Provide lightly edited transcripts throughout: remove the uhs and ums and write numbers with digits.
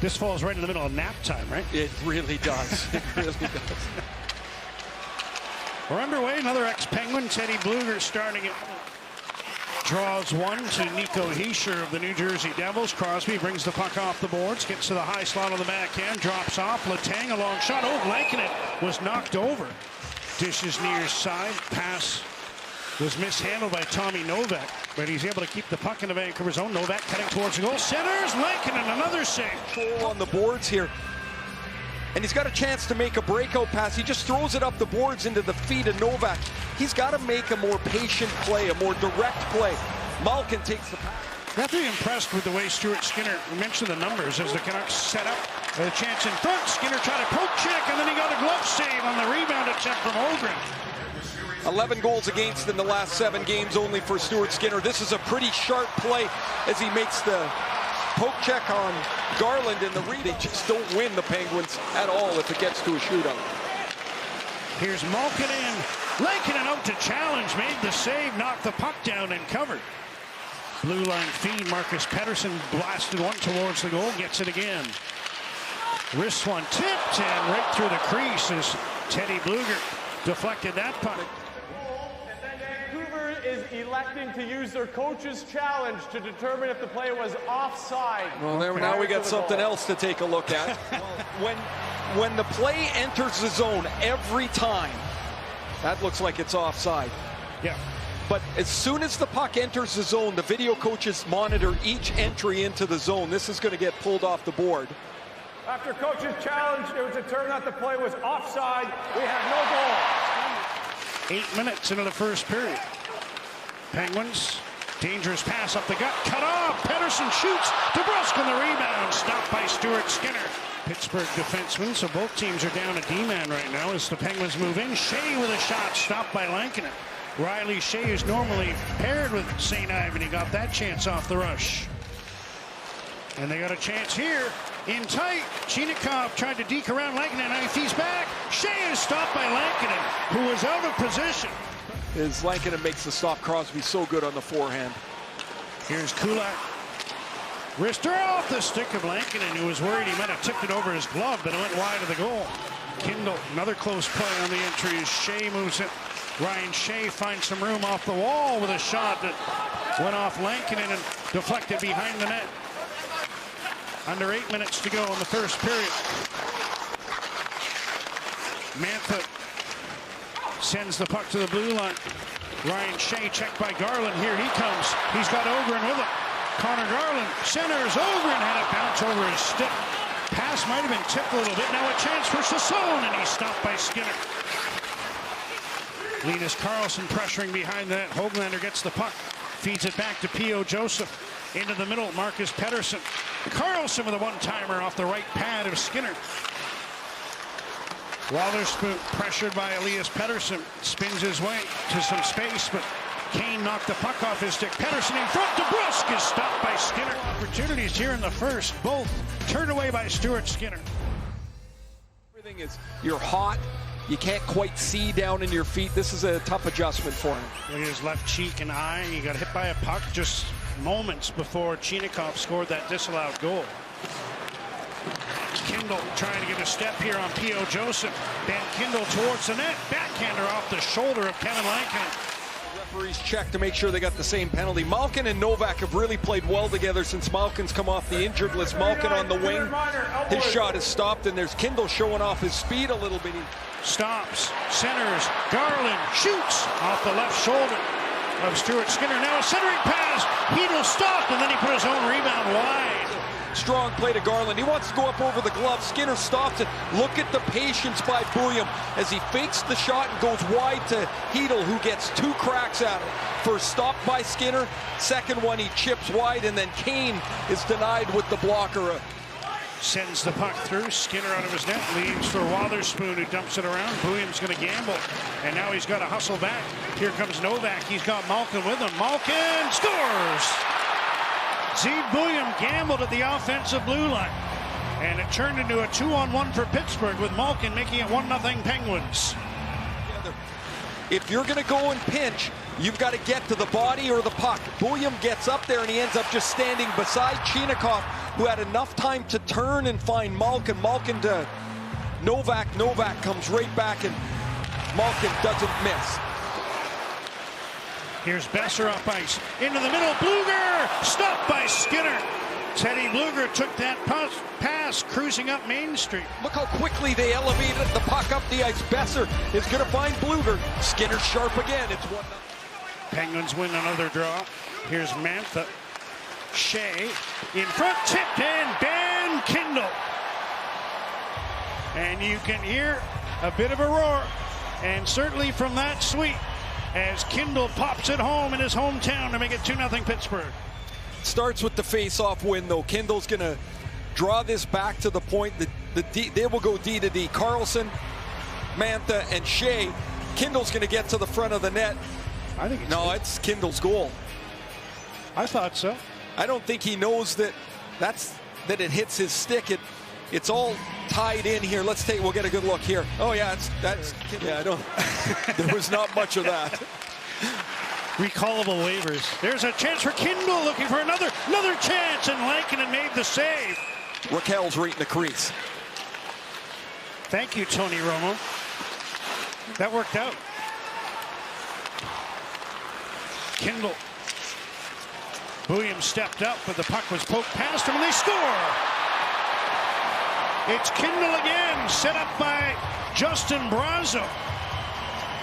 This falls right in the middle of nap time, right? It really does. It really does. We're underway. Another ex-Penguin, Teddy Blueger, starting it. Draws one to Nico Hischier of the New Jersey Devils. Crosby brings the puck off the boards, gets to the high slot on the backhand, drops off. Letang, a long shot. Oh, Lankinen was knocked over. Dishes near side. Pass was mishandled by Tommy Novak, but he's able to keep the puck in the Vancouver zone. Novak cutting towards the goal. Centers. Lankinen, another save. On the boards here. And he's got a chance to make a breakout pass. He just throws it up the boards into the feet of Novak. He's got to make a more patient play, a more direct play. Malkin takes the pass. Definitely impressed with the way Stuart Skinner mentioned the numbers as the Canucks set up a chance in front. Skinner tried a poke check, and then he got a glove save on the rebound attempt from Holmgren. 11 goals against in the last 7 games only for Stuart Skinner. This is a pretty sharp play as he makes the poke check on Garland in the read. They just don't win, the Penguins, at all if it gets to a shootout. Here's Malkin in. Lankinen out to challenge, made the save, knocked the puck down and covered. Blue line feed. Marcus Pettersson blasted one towards the goal, gets it again. Wrist one tipped and right through the crease as Teddy Blueger deflected that puck. Vancouver is electing to use their coach's challenge to determine if the play was offside. Well, now we got something else to take a look at. when the play enters the zone every time, that looks like it's offside. Yeah. But as soon as the puck enters the zone, the video coaches monitor each entry into the zone. This is going to get pulled off the board. After coach's challenge, it was determined that the play was offside. We have no goal. 8 minutes into the first period. Penguins, dangerous pass up the gut, cut off. Pettersson shoots. DeBrusk on the rebound, stopped by Stuart Skinner. Pittsburgh defenseman, so both teams are down a D-man right now as the Penguins move in. Shea with a shot, stopped by Lankinen. Riley Shea is normally paired with St. Ivan. He got that chance off the rush. And they got a chance here. In tight, Chinikov tried to deke around Lankinen, and he's back. Shea is stopped by Lankinen, who was out of position. As Lankinen makes the stop, Crosby so good on the forehand. Here's Kulak. Wrister off the stick of Lankinen, who was worried he might have tipped it over his glove, but it went wide of the goal. Kindel, another close play on the entry as Shea moves it. Ryan Shea finds some room off the wall with a shot that went off Lankinen and deflected behind the net. Under 8 minutes to go in the first period. Mantha sends the puck to the blue line. Ryan Shea checked by Garland. Here he comes. He's got Ogren with him. Connor Garland centers. Ogren had it bounce over his stick. Pass might have been tipped a little bit. Now a chance for Sassone, and he's stopped by Skinner. Linus Karlsson pressuring behind the net. Höglander gets the puck. Feeds it back to P.O. Joseph. Into the middle, Marcus Pettersson. Karlsson with a one-timer off the right pad of Skinner. Wotherspoon pressured by Elias Pettersson. Spins his way to some space, but Kane knocked the puck off his stick. Pettersson in front. DeBrusk is stopped by Skinner. Opportunities here in the first. Both turned away by Stuart Skinner. Everything is, you're hot. You can't quite see down in your feet. This is a tough adjustment for him. Look at his left cheek and eye. He got hit by a puck just moments before Chinikov scored that disallowed goal. Kindel trying to get a step here on P.O. Joseph. Ben Kindel towards the net. Backhander off the shoulder of Kevin Lankinen. Referees check to make sure they got the same penalty. Malkin and Novak have really played well together since Malkin's come off the injured list. Malkin on the wing. His shot is stopped, and there's Kindel showing off his speed a little bit. Stops, centers, Garland shoots off the left shoulder of Stuart Skinner. Now a centering pass. Hedl stopped, and then he put his own rebound wide. Strong play to Garland. He wants to go up over the glove. Skinner stops it. Look at the patience by Bouillon as he fakes the shot and goes wide to Hedl, who gets 2 cracks at it. First stop by Skinner. Second one, he chips wide, and then Kane is denied with the blocker. Sends the puck through. Skinner out of his net. Leaves for Wotherspoon, who dumps it around. Bouillon's going to gamble. And now he's got to hustle back. Here comes Novak. He's got Malkin with him. Malkin scores! Zeke Bouillon gambled at the offensive blue line. And it turned into a 2-on-1 for Pittsburgh with Malkin making it 1-0 Penguins. If you're going to go and pinch, You've got to get to the body or the puck. William gets up there and he ends up just standing beside Chinikov, who had enough time to turn and find Malkin. Malkin to Novak. Novak comes right back and Malkin doesn't miss. Here's Besser up ice. Into the middle. Bluger! Stopped by Skinner. Teddy Bluger took that pass cruising up Main Street. Look how quickly they elevated the puck up the ice. Besser is going to find Bluger. Skinner sharp again. It's 1-0. Penguins win another draw. Here's Mantha. Shea in front, tipped in, Ben Kindel. And you can hear a bit of a roar, and certainly from that suite, as Kindel pops it home in his hometown to make it 2-0 Pittsburgh. Starts with the face-off win, though. Kindel's going to draw this back to the point. They will go D to D. Carlson, Mantha, and Shea. Kindel's going to get to the front of the net. I think it's Kindel's goal. I thought so. I don't think he knows that it hits his stick. It's all tied in here. We'll get a good look here. Oh yeah, I don't. There was not much of that. Recallable waivers. There's a chance for Kindel, looking for another chance, and Lankinen made the save. Raquel's right in the crease. Thank you, Tony Romo. That worked out. Kindel. Williams stepped up, but the puck was poked past him, and they score. It's Kindel again, set up by Justin Brazo,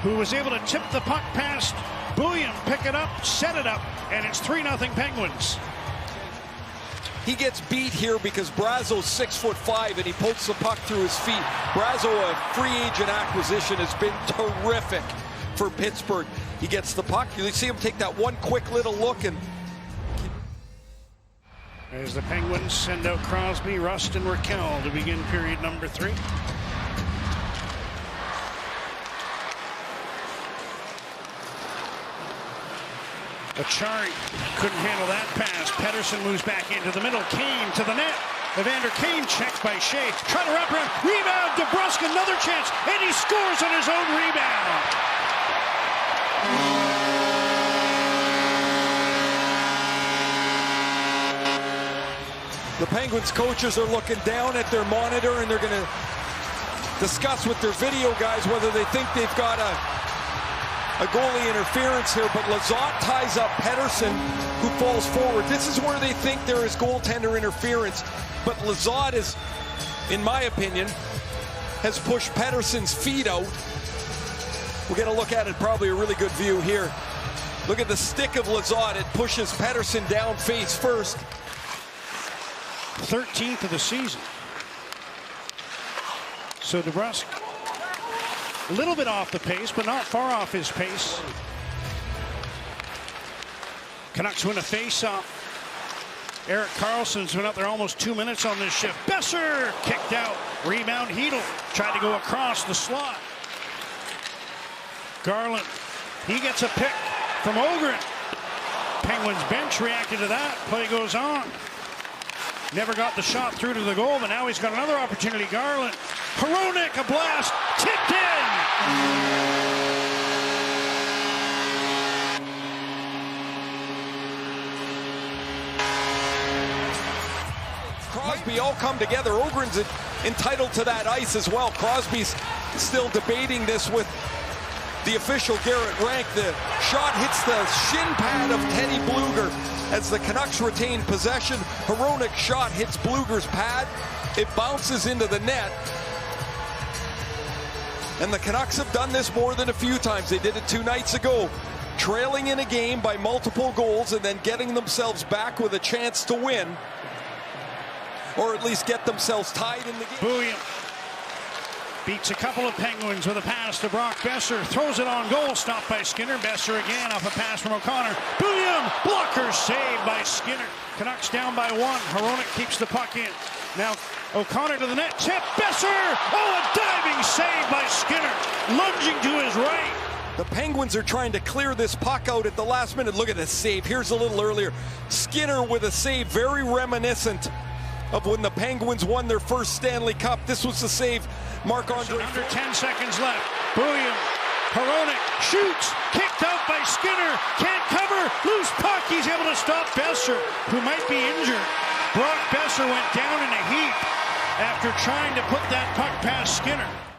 who was able to tip the puck past Williams, pick it up, set it up, and it's 3-0 Penguins. He gets beat here because Brazo's 6'5", and he pokes the puck through his feet. Brazo, a free agent acquisition, has been terrific for Pittsburgh. He gets the puck. You see him take that one quick little look, and as the Penguins send out Crosby, Rust, and Raquel to begin period number 3. Achari couldn't handle that pass. Pettersson moves back into the middle. Kane to the net. Evander Kane checked by Shea. Trying to wrap around. Rebound. DeBrusk, another chance. And he scores on his own rebound. the Penguins coaches are looking down at their monitor, and they're going to discuss with their video guys whether they think they've got a goalie interference here. But Lizotte ties up Pettersson, who falls forward. This is where they think there is goaltender interference. But Lizotte is, in my opinion, has pushed Pettersson's feet out. We're going to look at it, probably a really good view here. Look at the stick of Lizotte. It pushes Pettersson down face first. 13th of the season. So DeBrusk, a little bit off the pace, but not far off his pace. Canucks win a face-off. Erik Karlsson's been up there almost 2 minutes on this shift. Besser kicked out. Rebound, Hedl tried to go across the slot. Garland, he gets a pick from Ogren. Penguins bench reacted to that. Play goes on. Never got the shot through to the goal, but now he's got another opportunity. Garland, Hronek, a blast, tipped in. Crosby all come together. Ogren's entitled to that ice as well. Crosby's still debating this with the official Garrett Rank. The shot hits the shin pad of Teddy Bluger as the Canucks retain possession. Hronek's shot hits Bluger's pad. It bounces into the net. And the Canucks have done this more than a few times. They did it 2 nights ago, trailing in a game by multiple goals and then getting themselves back with a chance to win, or at least get themselves tied in the game. Bouillon beats a couple of Penguins with a pass to Brock Besser. Throws it on goal, stopped by Skinner. Besser again off a pass from O'Connor. Bouillon, blocker saved by Skinner. Canucks down by 1. Hronek keeps the puck in. Now O'Connor to the net. Tip, Besser! Oh, a diving save by Skinner. Lunging to his right. The Penguins are trying to clear this puck out at the last minute. Look at this save. Here's a little earlier. Skinner with a save very reminiscent of when the Penguins won their first Stanley Cup. This was the save Marc-Andre. Under 10 seconds left. Bouillon Hronek shoots, kicked out by Skinner, can't cover, loose puck, he's able to stop Besser, who might be injured. Brock Besser went down in a heap after trying to put that puck past Skinner.